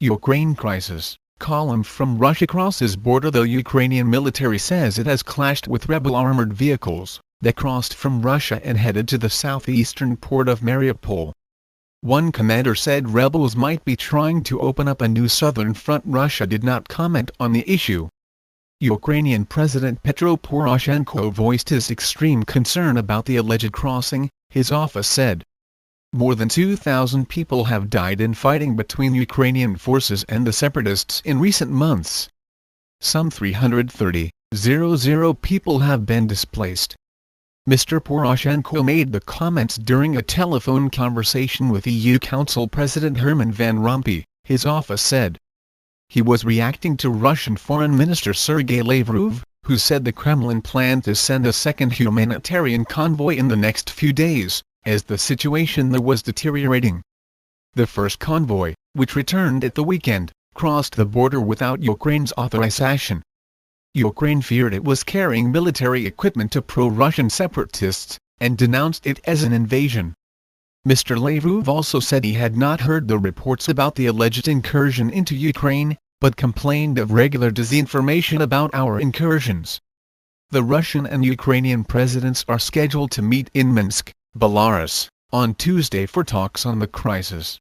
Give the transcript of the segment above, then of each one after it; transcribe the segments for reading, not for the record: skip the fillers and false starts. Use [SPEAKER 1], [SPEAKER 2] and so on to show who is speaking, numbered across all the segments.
[SPEAKER 1] Ukraine crisis, column from Russia crosses border. The Ukrainian military says it has clashed with rebel armored vehicles that crossed from Russia and headed to the southeastern port of Mariupol. One commander said rebels might be trying to open up a new southern front. Russia did not comment on the issue. Ukrainian President Petro Poroshenko voiced his extreme concern about the alleged crossing. His office said, "More than 2,000 people have died in fighting between Ukrainian forces and the separatists in recent months. Some 330,000 people have been displaced." Mr. Poroshenko made the comments during a telephone conversation with EU Council President Herman Van Rompuy, his office said. He was reacting to Russian Foreign Minister Sergei Lavrov, who said the Kremlin planned to send a second humanitarian convoy in the next few days, as the situation there was deteriorating. The first convoy, which returned at the weekend, crossed the border without Ukraine's authorization. Ukraine feared it was carrying military equipment to pro-Russian separatists, and denounced it as an invasion. Mr. Lavrov also said he had not heard the reports about the alleged incursion into Ukraine, but complained of regular disinformation about our incursions. The Russian and Ukrainian presidents are scheduled to meet in Minsk, Belarus, on Tuesday for talks on the crisis.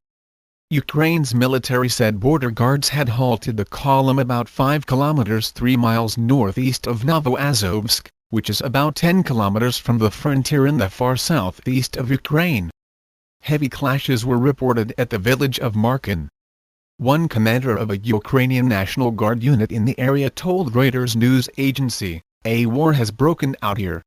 [SPEAKER 1] Ukraine's military said border guards had halted the column about 5 kilometers 3 miles northeast of Novoazovsk, which is about 10 kilometers from the frontier in the far southeast of Ukraine. Heavy clashes were reported at the village of Markin. One commander of a Ukrainian National Guard unit in the area told Reuters news agency, "A war has broken out here."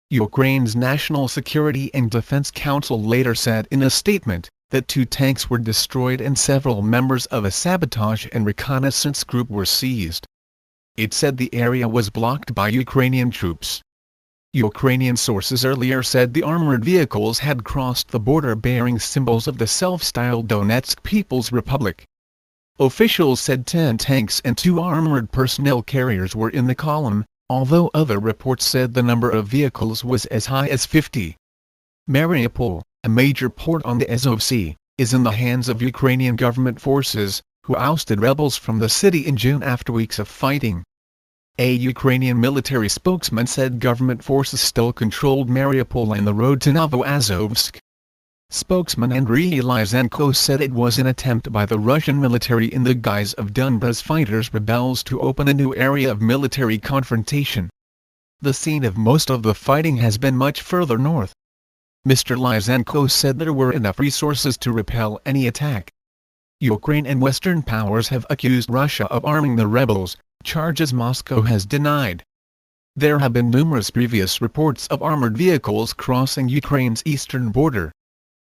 [SPEAKER 1] Ukraine's National Security and Defense Council later said in a statement that 2 tanks were destroyed and several members of a sabotage and reconnaissance group were seized. It said the area was blocked by Ukrainian troops. Ukrainian sources earlier said the armored vehicles had crossed the border bearing symbols of the self-styled Donetsk People's Republic. Officials said 10 tanks and 2 armored personnel carriers were in the column, although other reports said the number of vehicles was as high as 50. Mariupol, a major port on the Azov Sea, is in the hands of Ukrainian government forces, who ousted rebels from the city in June after weeks of fighting. A Ukrainian military spokesman said government forces still controlled Mariupol and the road to Novoazovsk. Spokesman Andriy Lysenko said it was an attempt by the Russian military in the guise of Donbas fighters rebels to open a new area of military confrontation. The scene of most of the fighting has been much further north. Mr. Lysenko said there were enough resources to repel any attack. Ukraine and Western powers have accused Russia of arming the rebels, charges Moscow has denied. There have been numerous previous reports of armored vehicles crossing Ukraine's eastern border.